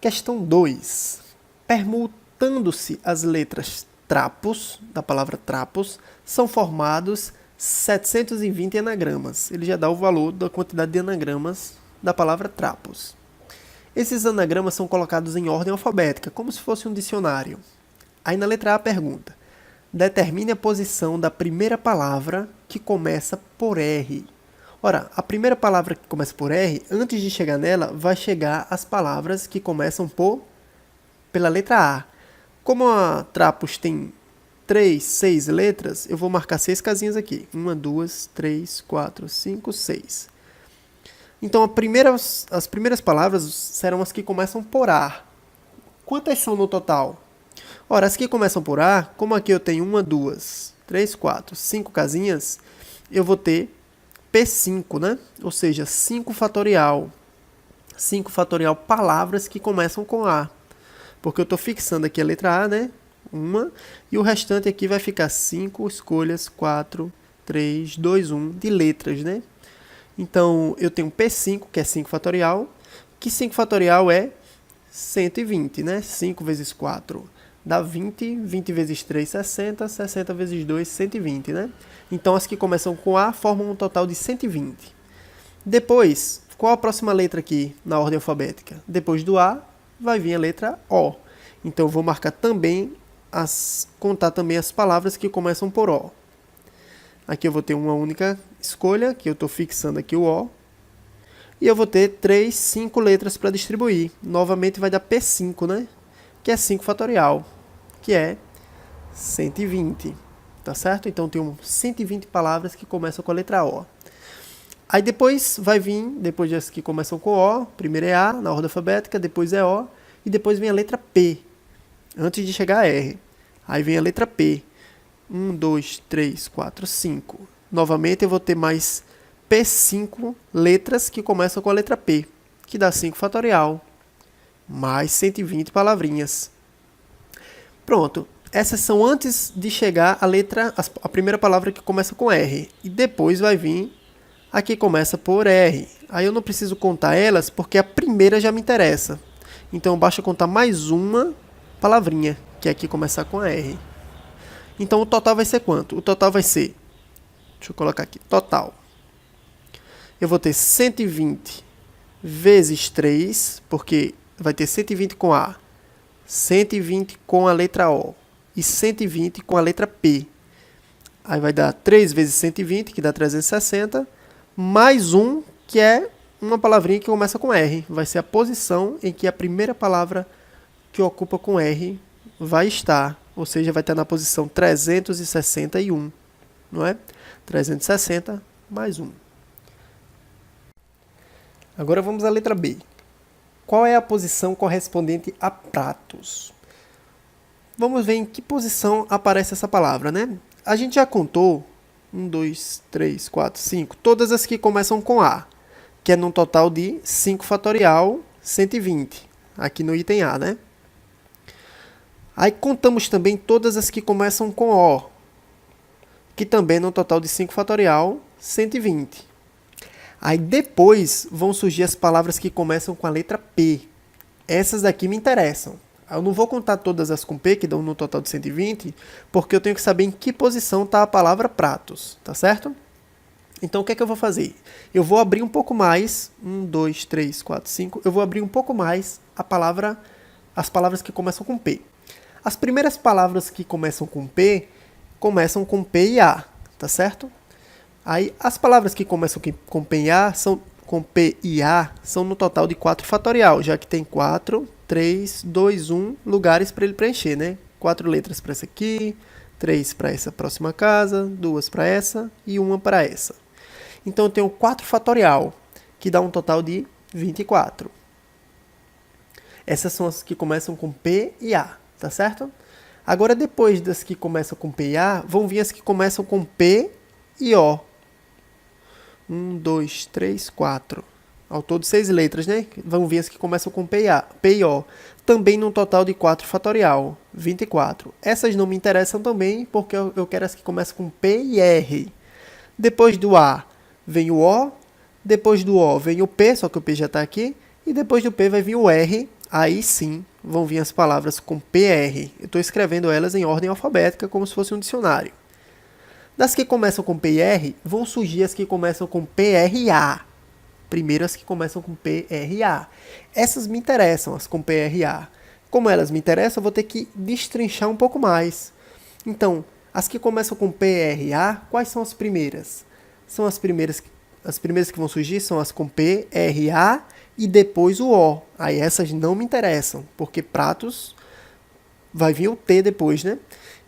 Questão 2. Permutando-se as letras trapos, da palavra trapos, são formados 720 anagramas. Ele já dá o valor da quantidade de anagramas da palavra trapos. Esses anagramas são colocados em ordem alfabética, como se fosse um dicionário. Aí na letra A pergunta: determine a posição da primeira palavra que começa por R. Ora, a primeira palavra que começa por R, antes de chegar nela, vai chegar as palavras que começam pela letra A. Como a Trapos tem 6 letras, eu vou marcar 6 casinhas aqui. 1, 2, 3, 4, 5, 6. Então, as primeiras palavras serão as que começam por A. Quantas são no total? Ora, as que começam por A, como aqui eu tenho 1, 2, 3, 4, 5 casinhas, eu vou ter P5, né? Ou seja, 5 fatorial. 5 fatorial palavras que começam com A. Porque eu estou fixando aqui a letra A, né? Uma. E o restante aqui vai ficar 5 escolhas, 4, 3, 2, 1 de letras, né? Então, eu tenho P5, que é 5 fatorial. Que 5 fatorial é 120, né? 5 vezes 4 dá 20. 20 vezes 3, 60. 60 vezes 2, 120, né? Então, as que começam com A formam um total de 120. Depois, qual a próxima letra aqui na ordem alfabética? Depois do A, vai vir a letra O. Então, eu vou marcar também, contar também as palavras que começam por O. Aqui eu vou ter uma única escolha, que eu estou fixando aqui o O. E eu vou ter 5 letras para distribuir. Novamente vai dar P5, né? Que é 5 fatorial, que é 120. Tá certo? Então, eu tenho 120 palavras que começam com a letra O. Aí depois vai vir, depois das que começam com O, primeiro é A, na ordem alfabética, depois é O, e depois vem a letra P, antes de chegar a R. Aí vem a letra P. 1, 2, 3, 4, 5. Novamente eu vou ter mais P5 letras que começam com a letra P, que dá 5 fatorial, mais 120 palavrinhas. Pronto. Essas são antes de chegar a primeira palavra que começa com R. E depois vai vir a que começa por R. Aí eu não preciso contar elas, porque a primeira já me interessa. Então basta contar mais uma palavrinha, que é aqui começar com R. Então o total vai ser quanto? O total vai ser, deixa eu colocar aqui, total. Eu vou ter 120 vezes 3, porque vai ter 120 com A, 120 com a letra O e 120 com a letra P. Aí vai dar 3 vezes 120, que dá 360, mais um, que é uma palavrinha que começa com R. Vai ser a posição em que a primeira palavra que ocupa com R vai estar. Ou seja, vai estar na posição 361, não é? 360 mais 1. Agora vamos à letra B. Qual é a posição correspondente a pratos? Vamos ver em que posição aparece essa palavra, né? A gente já contou 1, 2, 3, 4, 5, todas as que começam com A, que é num total de 5 fatorial 120, aqui no item A, né? Aí contamos também todas as que começam com O, que também é num total de 5 fatorial 120. Aí depois vão surgir as palavras que começam com a letra P. Essas daqui me interessam. Eu não vou contar todas as com P, que dão no total de 120, porque eu tenho que saber em que posição está a palavra pratos, tá certo? Então, o que é que eu vou fazer? Eu vou abrir um pouco mais, 1, 2, 3, 4, 5, eu vou abrir um pouco mais as palavras que começam com P. As primeiras palavras que começam com P e A, tá certo? Aí, as palavras que começam com P e A são no total de 4 fatorial, já que tem 4, 3, 2, 1 lugares para ele preencher, né? 4 letras para essa aqui, 3 para essa próxima casa, 2 para essa e 1 para essa. Então, eu tenho 4 fatorial, que dá um total de 24. Essas são as que começam com P e A, tá certo? Agora, depois das que começam com P e A, vão vir as que começam com P e O. 1, 2, 3, 4. Ao todo 6 letras, né? Vão vir as que começam com P e O. Também num total de 4 fatorial, 24. Essas não me interessam também, porque eu quero as que começam com P e R. Depois do A vem o O. Depois do O vem o P, só que o P já está aqui. E depois do P vai vir o R, aí sim vão vir as palavras com PR. Eu estou escrevendo elas em ordem alfabética, como se fosse um dicionário. Das que começam com PR, vão surgir as que começam com PRA. Primeiro as que começam com PRA. Essas me interessam, as com PRA. Como elas me interessam, eu vou ter que destrinchar um pouco mais. Então, as que começam com PRA, quais são as primeiras? São as primeiras que vão surgir são as com PRA e depois o O. Aí essas não me interessam, porque pratos vai vir o T depois, né?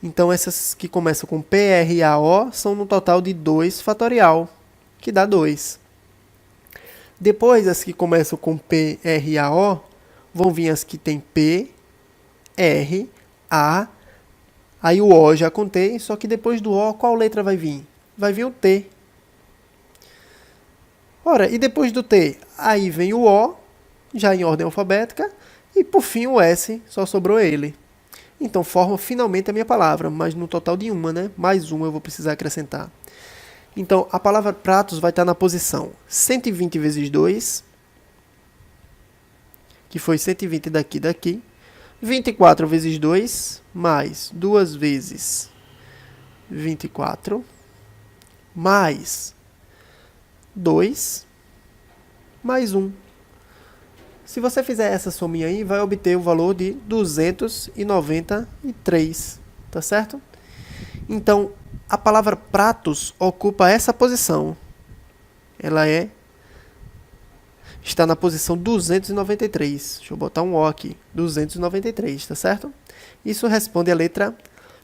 Então essas que começam com PRAO são no total de 2 fatorial, que dá 2. Depois as que começam com PRAO, vão vir as que tem P, R, A, aí o O já contei, só que depois do O, qual letra vai vir? Vai vir o T. Ora, e depois do T, aí vem o O, já em ordem alfabética, e por fim o S, só sobrou ele. Então forma finalmente a minha palavra, mas no total de uma, né? Mais uma eu vou precisar acrescentar. Então a palavra pratos vai estar na posição 120 vezes 2, que foi 120 daqui, 24 vezes 2, mais 2 vezes 24, mais 2, mais 1. Se você fizer essa sominha aí, vai obter o valor de 293, tá certo? Então, a palavra pratos ocupa essa posição. Ela está na posição 293. Deixa eu botar um O aqui. 293, tá certo? Isso responde a letra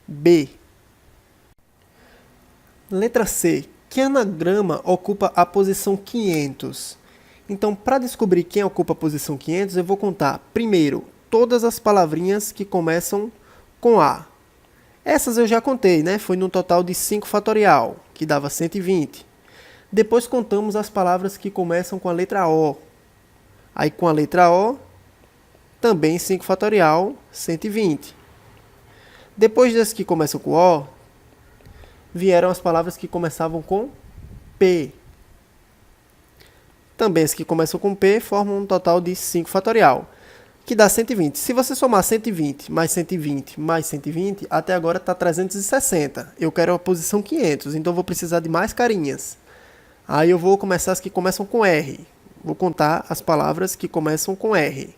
B. Letra C. Que anagrama ocupa a posição 500? Então, para descobrir quem ocupa a posição 500, eu vou contar, primeiro, todas as palavrinhas que começam com A. Essas eu já contei, né? Foi no total de 5 fatorial, que dava 120. Depois contamos as palavras que começam com a letra O. Aí, com a letra O, também 5 fatorial, 120. Depois das que começam com O, vieram as palavras que começavam com P. Também as que começam com P formam um total de 5 fatorial, que dá 120. Se você somar 120 mais 120 mais 120, até agora está 360. Eu quero a posição 500, então vou precisar de mais carinhas. Aí eu vou começar as que começam com R. Vou contar as palavras que começam com R.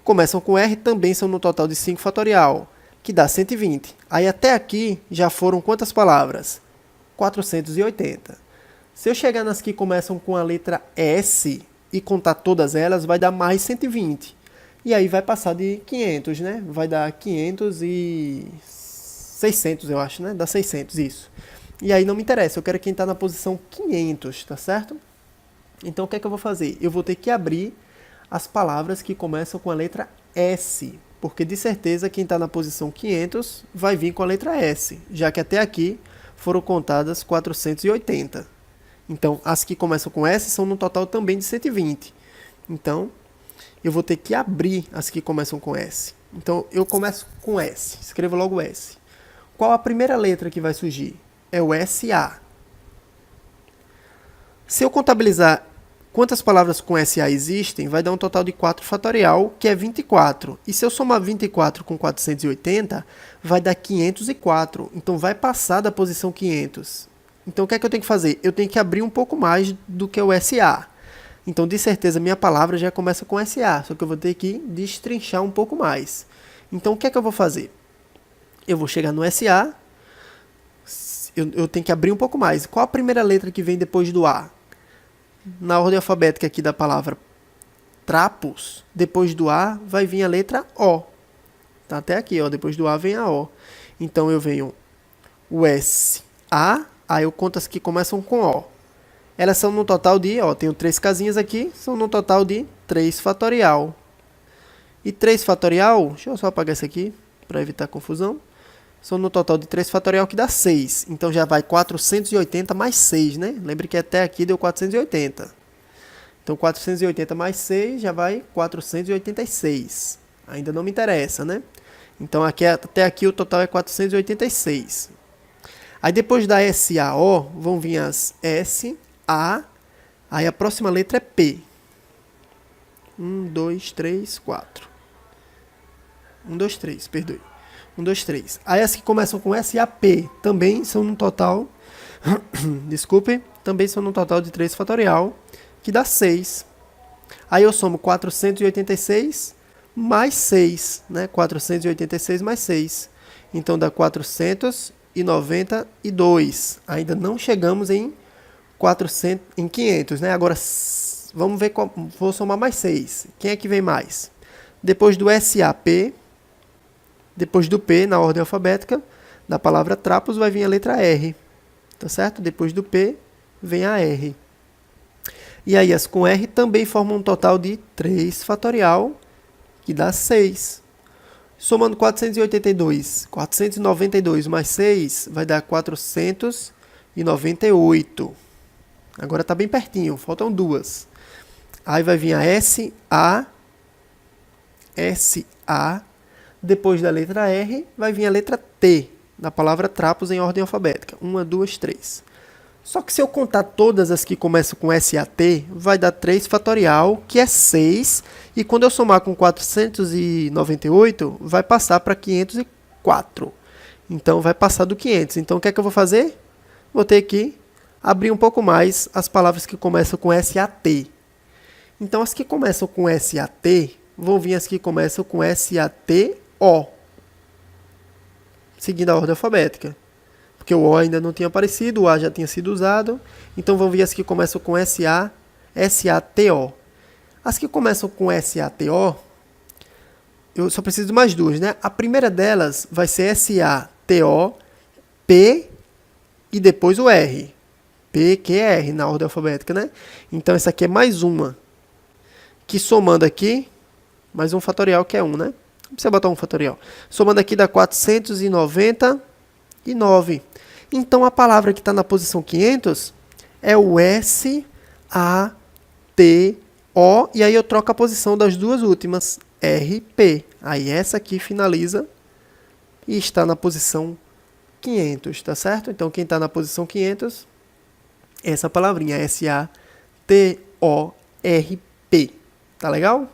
Começam com R também são no total de 5 fatorial, que dá 120. Aí até aqui já foram quantas palavras? 480. Se eu chegar nas que começam com a letra S e contar todas elas, vai dar mais 120. E aí vai passar de 500, né? Vai dar 500 e 600, eu acho, né? Dá 600, isso. E aí não me interessa, eu quero quem está na posição 500, tá certo? Então o que é que eu vou fazer? Eu vou ter que abrir as palavras que começam com a letra S, porque de certeza quem está na posição 500 vai vir com a letra S, já que até aqui foram contadas 480. Então, as que começam com S são no total também de 120. Então, eu vou ter que abrir as que começam com S. Então, eu começo com S. Escrevo logo S. Qual a primeira letra que vai surgir? É o SA. Se eu contabilizar quantas palavras com SA existem, vai dar um total de 4 fatorial, que é 24. E se eu somar 24 com 480, vai dar 504. Então, vai passar da posição 500. Então, o que é que eu tenho que fazer? Eu tenho que abrir um pouco mais do que o SA. Então, de certeza, minha palavra já começa com SA, só que eu vou ter que destrinchar um pouco mais. Então, o que é que eu vou fazer? Eu vou chegar no SA, eu tenho que abrir um pouco mais. Qual a primeira letra que vem depois do A? Na ordem alfabética aqui da palavra trapos, depois do A vai vir a letra O. Tá até aqui, ó, depois do A vem a O. Então, eu venho o SA, aí eu conto as que começam com O. Elas são no total de, ó, tenho 3 casinhas aqui, são no total de 3 fatorial. E 3 fatorial, deixa eu só apagar isso aqui, para evitar confusão. São no total de 3 fatorial que dá 6. Então já vai 480 mais 6, né? Lembre que até aqui deu 480. Então 480 mais 6 já vai 486. Ainda não me interessa, né? Então aqui, até aqui o total é 486. Aí depois da SAO vão vir as S, A, aí a próxima letra é P. 1, 2, 3, 4. 1, 2, 3, perdoe. 1, 2, 3. Aí as que começam com SAP também são num total, desculpe, também são num total de 3 fatorial, que dá 6. Aí eu somo 486 mais 6, né? 486 mais 6. Então dá 492. Ainda não chegamos em 500, né? Agora vamos ver vou somar mais 6. Quem é que vem mais? Depois do SAP, depois do P na ordem alfabética, da palavra trapos vai vir a letra R. Tá certo? Depois do P vem a R. E aí as com R também formam um total de 3 fatorial, que dá 6. Somando 492 mais 6 vai dar 498. Agora está bem pertinho, faltam 2. Aí vai vir a SA, depois da letra R vai vir a letra T, da palavra trapos em ordem alfabética. 1, 2, 3. Só que se eu contar todas as que começam com SAT, vai dar 3 fatorial, que é 6. E quando eu somar com 498, vai passar para 504. Então, vai passar do 500. Então, o que é que eu vou fazer? Vou ter que abrir um pouco mais as palavras que começam com SAT. Então, as que começam com SAT, vão vir as que começam com SATO. Seguindo a ordem alfabética. Porque o O ainda não tinha aparecido, o A já tinha sido usado. Então vão vir as que começam com SATO. As que começam com SATO, eu só preciso de mais 2, né? A primeira delas vai ser SATO, P e depois o R. P, Q, R na ordem alfabética, né? Então essa aqui é mais uma. Que somando aqui, mais um fatorial que é 1, né? Não precisa botar um fatorial. Somando aqui dá 499. Então, a palavra que está na posição 500 é o S-A-T-O, e aí eu troco a posição das duas últimas, R-P. Aí essa aqui finaliza e está na posição 500, tá certo? Então, quem está na posição 500, essa palavrinha, S-A-T-O-R-P. Tá legal?